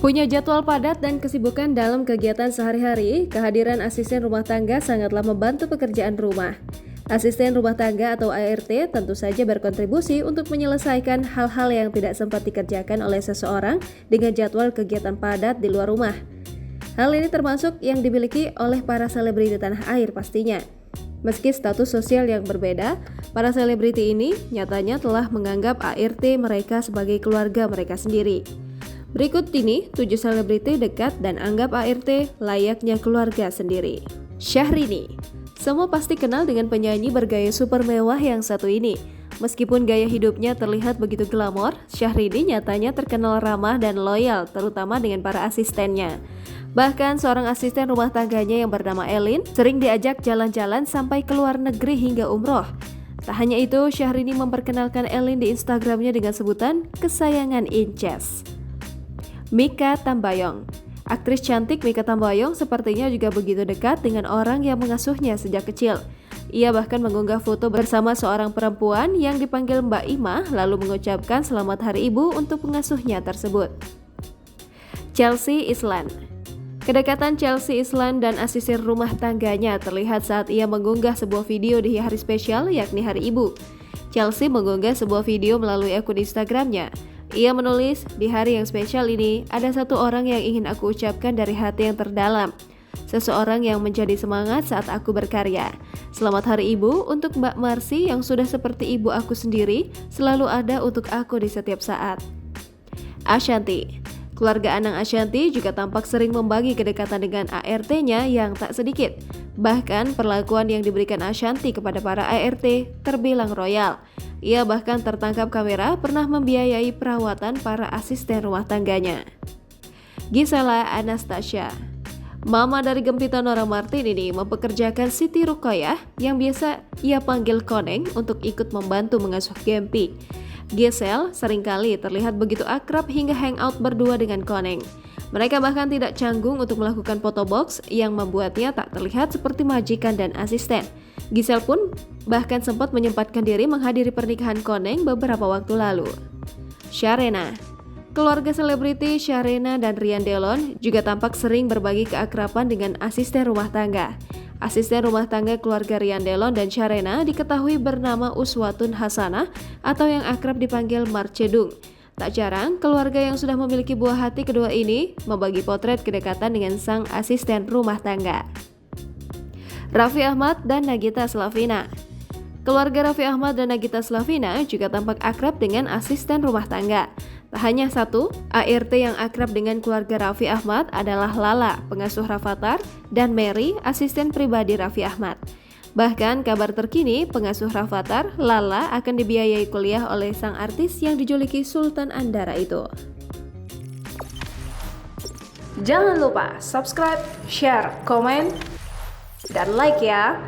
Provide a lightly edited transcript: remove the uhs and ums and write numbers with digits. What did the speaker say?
Punya jadwal padat dan kesibukan dalam kegiatan sehari-hari, kehadiran asisten rumah tangga sangatlah membantu pekerjaan rumah. Asisten rumah tangga atau ART tentu saja berkontribusi untuk menyelesaikan hal-hal yang tidak sempat dikerjakan oleh seseorang dengan jadwal kegiatan padat di luar rumah. Hal ini termasuk yang dimiliki oleh para selebriti tanah air pastinya. Meski status sosial yang berbeda, para selebriti ini nyatanya telah menganggap ART mereka sebagai keluarga mereka sendiri. Berikut ini 7 selebriti dekat dan anggap ART layaknya keluarga sendiri. Syahrini. Semua pasti kenal dengan penyanyi bergaya super mewah yang satu ini. Meskipun gaya hidupnya terlihat begitu glamor, Syahrini nyatanya terkenal ramah dan loyal, terutama dengan para asistennya. Bahkan seorang asisten rumah tangganya yang bernama Elin sering diajak jalan-jalan sampai ke luar negeri hingga umroh. Tak hanya itu, Syahrini memperkenalkan Elin di Instagramnya dengan sebutan kesayangan Inces. Mikha Tambayong. Aktris cantik Mikha Tambayong sepertinya juga begitu dekat dengan orang yang mengasuhnya sejak kecil. Ia bahkan mengunggah foto bersama seorang perempuan yang dipanggil Mbak Ima lalu mengucapkan selamat hari ibu untuk pengasuhnya tersebut. Chelsea Islan. Kedekatan Chelsea Islan dan asisten rumah tangganya terlihat saat ia mengunggah sebuah video di hari spesial yakni Hari Ibu. Chelsea mengunggah sebuah video melalui akun Instagramnya. Ia menulis, di hari yang spesial ini, ada satu orang yang ingin aku ucapkan dari hati yang terdalam. Seseorang yang menjadi semangat saat aku berkarya. Selamat Hari Ibu untuk Mbak Marsi yang sudah seperti ibu aku sendiri, selalu ada untuk aku di setiap saat. Ashanty. Keluarga Anang Ashanty juga tampak sering membagi kedekatan dengan ART-nya yang tak sedikit. Bahkan perlakuan yang diberikan Ashanty kepada para ART terbilang royal. Ia bahkan tertangkap kamera pernah membiayai perawatan para asisten rumah tangganya. Gisela Anastasia. Mama dari Gempita Nora Martin ini mempekerjakan Siti Ruqayyah yang biasa ia panggil Koneng untuk ikut membantu mengasuh Gempi. Gisel seringkali terlihat begitu akrab hingga hangout berdua dengan Koneng. Mereka bahkan tidak canggung untuk melakukan foto box yang membuatnya tak terlihat seperti majikan dan asisten. Gisel pun bahkan sempat menyempatkan diri menghadiri pernikahan Koneng beberapa waktu lalu. Sharena. Keluarga selebriti Sharena dan Ryan Delon juga tampak sering berbagi keakraban dengan asisten rumah tangga. Asisten rumah tangga keluarga Ryan Delon dan Sharena diketahui bernama Uswatun Hasanah atau yang akrab dipanggil Marcedung. Tak jarang, keluarga yang sudah memiliki buah hati kedua ini membagi potret kedekatan dengan sang asisten rumah tangga. Raffi Ahmad dan Nagita Slavina. Keluarga Raffi Ahmad dan Nagita Slavina juga tampak akrab dengan asisten rumah tangga. Tak hanya satu, ART yang akrab dengan keluarga Raffi Ahmad adalah Lala, pengasuh Rafathar, dan Mary, asisten pribadi Raffi Ahmad. Bahkan kabar terkini, pengasuh Rafathar, Lala akan dibiayai kuliah oleh sang artis yang dijuluki Sultan Andara itu. Jangan lupa subscribe, share, komen, dan like ya!